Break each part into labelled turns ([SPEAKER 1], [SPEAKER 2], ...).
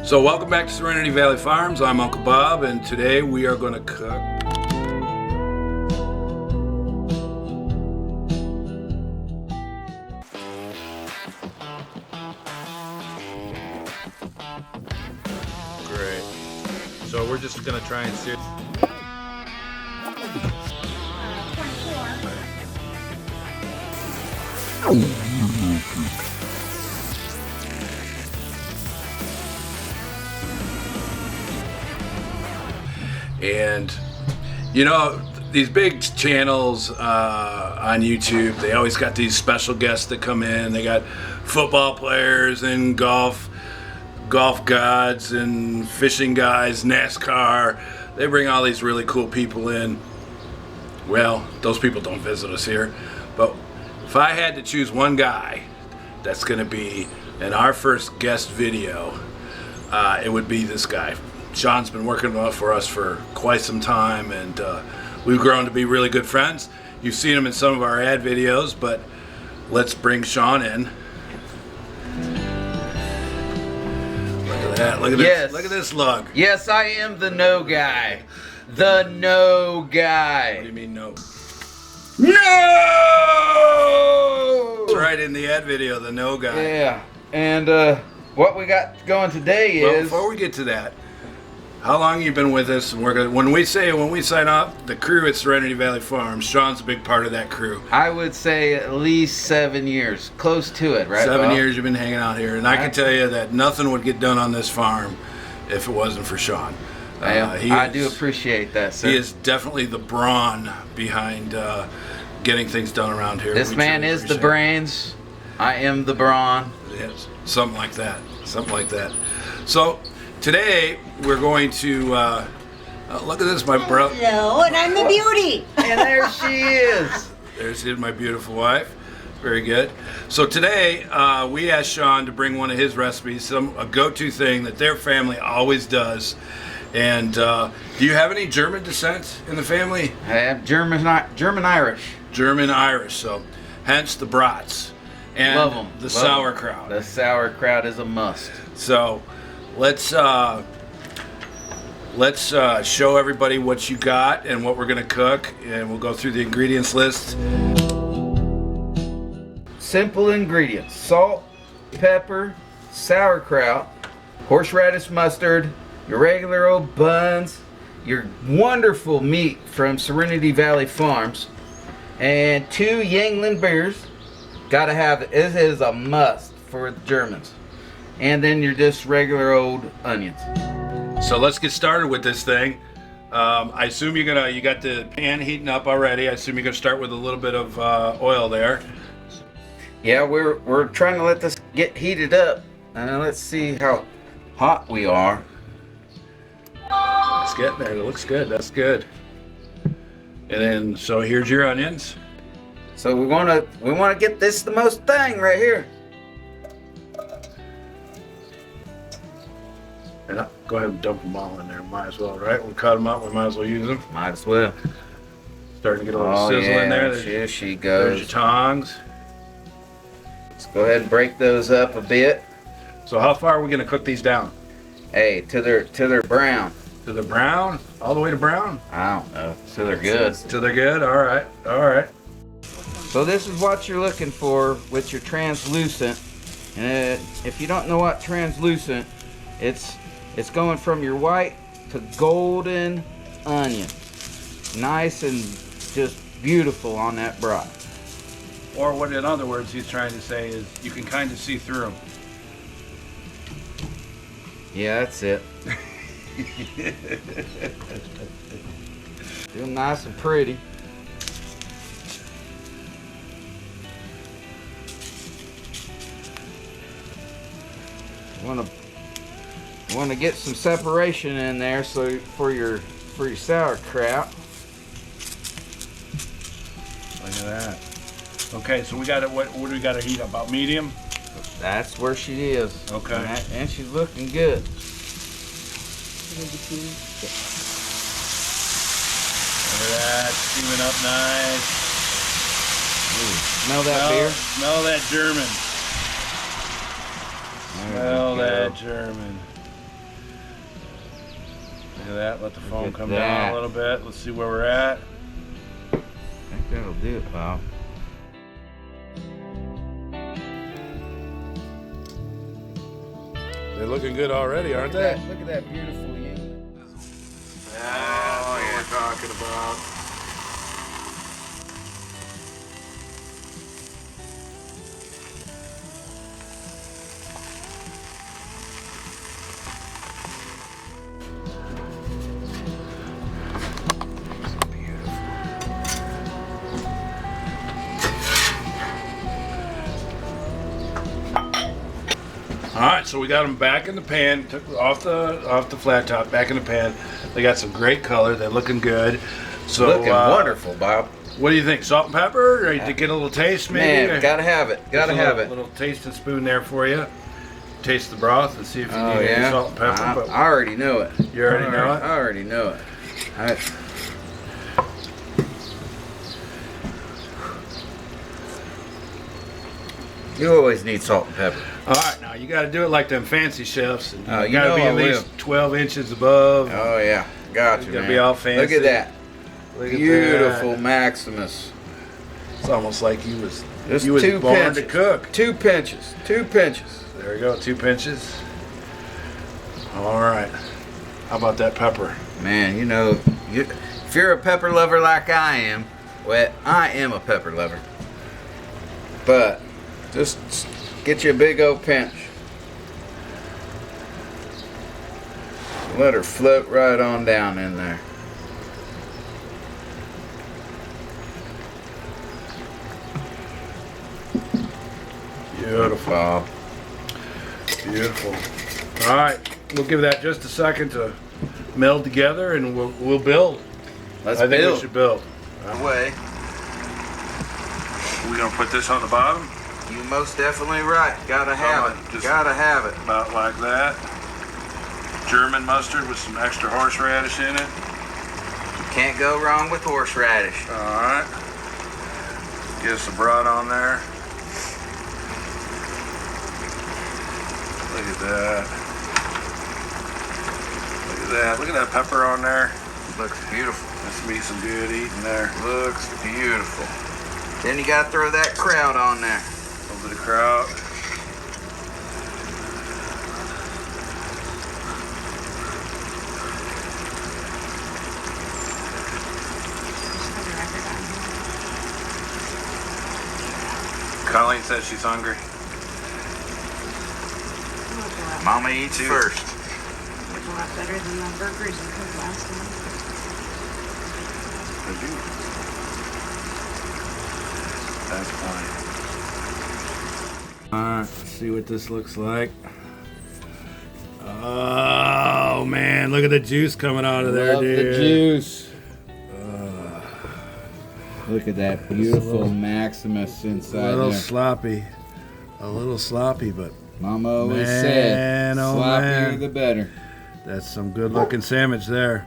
[SPEAKER 1] So welcome back to Serenity Valley Farms. I'm Uncle Bob, and today we are going to cook great. So we're just going to try and see. And you know, these big channels on YouTube, they always got these special guests that come in. They got football players and golf gods and fishing guys, NASCAR. They bring all these really cool people in. Well, those people don't visit us here, but if I had to choose one guy that's going to be in our first guest video, it would be this guy. Shaun's been working for us for quite some time, and we've grown to be really good friends. You've seen him in some of our ad videos, but let's bring Shaun in. Look at that. Look at this. Look at this lug.
[SPEAKER 2] Yes, I am the no guy. The no guy.
[SPEAKER 1] What do you mean no?
[SPEAKER 2] No!
[SPEAKER 1] That's right, in the ad video, the no guy.
[SPEAKER 2] Yeah, and what we got going today
[SPEAKER 1] Well,
[SPEAKER 2] is...
[SPEAKER 1] before we get to that, how long you been with us? And when we sign up, the crew at Serenity Valley Farms, Shaun's a big part of that crew.
[SPEAKER 2] I would say at least 7 years, close to it, right?
[SPEAKER 1] 7
[SPEAKER 2] Bob?
[SPEAKER 1] years you've been hanging out here, and I can tell you that nothing would get done on this farm if it wasn't for Shaun.
[SPEAKER 2] I do appreciate that, sir.
[SPEAKER 1] He is definitely the brawn behind getting things done around here.
[SPEAKER 2] This man is the brains. I am the brawn.
[SPEAKER 1] Yes, something like that. Something like that. So today we're going to look at this, my brother.
[SPEAKER 3] Hello, and I'm the beauty.
[SPEAKER 2] And there she is.
[SPEAKER 1] There's my beautiful wife. Very good. So today we asked Shaun to bring one of his recipes, a go-to thing that their family always does. And do you have any German descent in the family?
[SPEAKER 2] I have German-Irish.
[SPEAKER 1] German-Irish, so hence the brats. And
[SPEAKER 2] Love them.
[SPEAKER 1] The sauerkraut.
[SPEAKER 2] The sauerkraut is a must.
[SPEAKER 1] So let's show everybody what you got and what we're gonna cook, and we'll go through the ingredients list.
[SPEAKER 2] Simple ingredients: salt, pepper, sauerkraut, horseradish mustard, your regular old buns, your wonderful meat from Serenity Valley Farms, and 2 Yangling beers. Gotta have it. This is a must for the Germans. And then your just regular old onions.
[SPEAKER 1] So let's get started with this thing. I assume you got the pan heating up already. I assume you're gonna start with a little bit of oil there.
[SPEAKER 2] Yeah, we're trying to let this get heated up. Let's see how hot we are.
[SPEAKER 1] It's getting there. It looks good. That's good. And then, so here's your onions.
[SPEAKER 2] So we wanna get this the most thing right here.
[SPEAKER 1] And go ahead and dump them all in there. Might as well, right? We'll cut them up. We might as well use them.
[SPEAKER 2] Might as well.
[SPEAKER 1] Starting to get a little sizzle in there.
[SPEAKER 2] Here she
[SPEAKER 1] There's
[SPEAKER 2] goes.
[SPEAKER 1] your tongs.
[SPEAKER 2] Let's go ahead and break those up a bit.
[SPEAKER 1] So how far are we going to cook these down?
[SPEAKER 2] Hey, till they're brown.
[SPEAKER 1] To the brown? All the way to brown?
[SPEAKER 2] I don't know. Till they're good.
[SPEAKER 1] Till they're good? All right. All right.
[SPEAKER 2] So this is what you're looking for with your translucent. And if you don't know what translucent, it's going from your white to golden onion. Nice and just beautiful on that brat.
[SPEAKER 1] Or what, in other words, he's trying to say is you can kind of see through them.
[SPEAKER 2] Yeah, that's it. Feel nice and pretty. Want to get some separation in there, so for your sauerkraut.
[SPEAKER 1] Look at that. Okay, so we got it. What do we got to heat up? About medium?
[SPEAKER 2] That's where she is.
[SPEAKER 1] Okay.
[SPEAKER 2] And she's looking good.
[SPEAKER 1] Look at that, steaming up nice.
[SPEAKER 2] Ooh, smell that beer?
[SPEAKER 1] Smell that German. Smell that German. Look at that. Let the foam
[SPEAKER 2] at
[SPEAKER 1] come
[SPEAKER 2] that.
[SPEAKER 1] down a little bit. Let's see where we're at.
[SPEAKER 2] I think that'll do it, Bob.
[SPEAKER 1] They're looking good already, aren't they?
[SPEAKER 2] Look at that beautiful unit.
[SPEAKER 1] That's what we're talking about. All right, so we got them back in the pan. Took off the flat top, back in the pan. They got some great color. They're looking good. So
[SPEAKER 2] Looking wonderful, Bob.
[SPEAKER 1] What do you think? Salt and pepper? Or to get a little taste, maybe?
[SPEAKER 2] Man, gotta have it. Gotta have it.
[SPEAKER 1] A little tasting spoon there for you. Taste the broth and see if you need any salt and pepper.
[SPEAKER 2] I already know it.
[SPEAKER 1] You already know it?
[SPEAKER 2] I already know it. You always need salt and pepper.
[SPEAKER 1] All right, now you got to do it like them fancy chefs. And
[SPEAKER 2] Oh,
[SPEAKER 1] you
[SPEAKER 2] you
[SPEAKER 1] got to
[SPEAKER 2] know
[SPEAKER 1] be
[SPEAKER 2] I
[SPEAKER 1] at least 12 inches above.
[SPEAKER 2] Oh yeah, got you,
[SPEAKER 1] Gotta
[SPEAKER 2] man.
[SPEAKER 1] be all fancy.
[SPEAKER 2] Look at that.
[SPEAKER 1] Look at
[SPEAKER 2] Beautiful
[SPEAKER 1] that.
[SPEAKER 2] Maximus.
[SPEAKER 1] It's almost like you was
[SPEAKER 2] Just
[SPEAKER 1] you was
[SPEAKER 2] 2
[SPEAKER 1] born
[SPEAKER 2] pinches.
[SPEAKER 1] to cook.
[SPEAKER 2] 2 pinches. 2 pinches.
[SPEAKER 1] There we go, 2 pinches. All right. How about that pepper?
[SPEAKER 2] Man, you know, if you're a pepper lover like I am, well, I am a pepper lover. But just get you a big old pinch. Let her float right on down in there.
[SPEAKER 1] Beautiful.
[SPEAKER 2] Bob.
[SPEAKER 1] Beautiful. All right, we'll give that just a second to meld together, and we'll build.
[SPEAKER 2] Let's
[SPEAKER 1] I think
[SPEAKER 2] build.
[SPEAKER 1] we should build.
[SPEAKER 2] Way.
[SPEAKER 1] We're gonna put this on the bottom,
[SPEAKER 2] You most definitely right. Gotta have it.
[SPEAKER 1] Just-
[SPEAKER 2] Gotta have it.
[SPEAKER 1] about like that. German mustard with some extra horseradish in it.
[SPEAKER 2] Can't go wrong with horseradish.
[SPEAKER 1] All right. Get some broth on there. Look at that. Look at that. Look at that pepper on there.
[SPEAKER 2] Looks beautiful.
[SPEAKER 1] That's me some good eating there.
[SPEAKER 2] Looks beautiful. Then you gotta throw that kraut on there.
[SPEAKER 1] A little bit of kraut. Colleen says she's hungry.
[SPEAKER 2] Mama eats first.
[SPEAKER 3] It's a lot better than the burgers you cooked last time.
[SPEAKER 1] That's fine. Alright, let's see what this looks like. Oh man, look at the juice coming out of there,
[SPEAKER 2] Love
[SPEAKER 1] dude.
[SPEAKER 2] the juice. Look at that beautiful Maximus
[SPEAKER 1] A
[SPEAKER 2] inside
[SPEAKER 1] little
[SPEAKER 2] there.
[SPEAKER 1] sloppy. A little sloppy, but
[SPEAKER 2] Mama always
[SPEAKER 1] Man,
[SPEAKER 2] said,
[SPEAKER 1] oh,
[SPEAKER 2] sloppier
[SPEAKER 1] man.
[SPEAKER 2] the better.
[SPEAKER 1] that's some good looking sandwich there.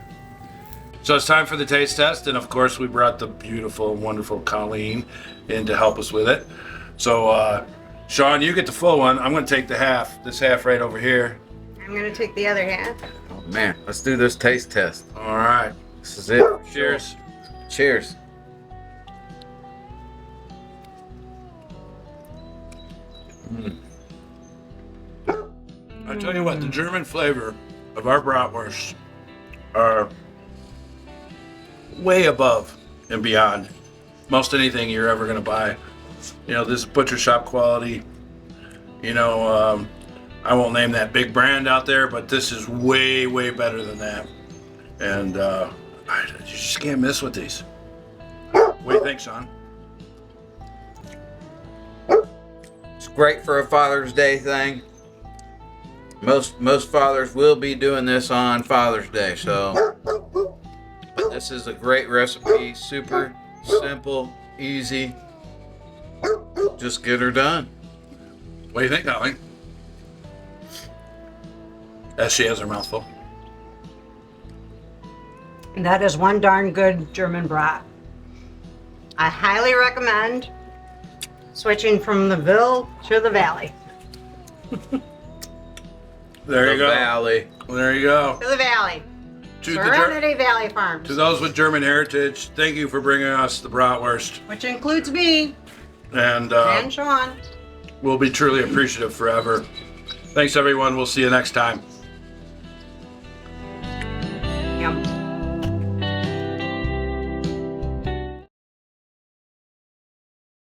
[SPEAKER 1] So it's time for the taste test, and of course we brought the beautiful, wonderful Colleen in to help us with it. So Shaun, you get the full one. I'm gonna take the half, this half right over here.
[SPEAKER 3] I'm gonna take the other half.
[SPEAKER 2] Oh man, let's do this taste test.
[SPEAKER 1] All right,
[SPEAKER 2] This is it.
[SPEAKER 1] cheers.
[SPEAKER 2] Cheers.
[SPEAKER 1] I tell you what, the German flavor of our bratwurst are way above and beyond most anything you're ever going to buy. You know, this is butcher shop quality. You know, I won't name that big brand out there, but this is way, way better than that. And you just can't miss with these. What do you think, Shaun?
[SPEAKER 2] It's great for a Father's Day thing. Most fathers will be doing this on Father's Day, so but this is a great recipe, super simple, easy. Just get her done.
[SPEAKER 1] What do you think, Colleen? As she has her mouth full.
[SPEAKER 3] That is one darn good German brat. I highly recommend switching from the Ville to the Valley.
[SPEAKER 1] There you
[SPEAKER 2] The
[SPEAKER 1] go.
[SPEAKER 2] Valley.
[SPEAKER 1] There you go.
[SPEAKER 3] To the Valley.
[SPEAKER 1] to
[SPEAKER 3] Serenity Valley Farms.
[SPEAKER 1] to those with German heritage, thank you for bringing us the bratwurst.
[SPEAKER 3] Which includes me
[SPEAKER 1] And
[SPEAKER 3] Shaun.
[SPEAKER 1] we'll be truly appreciative forever. Thanks, everyone. We'll see you next time.
[SPEAKER 3] Yum.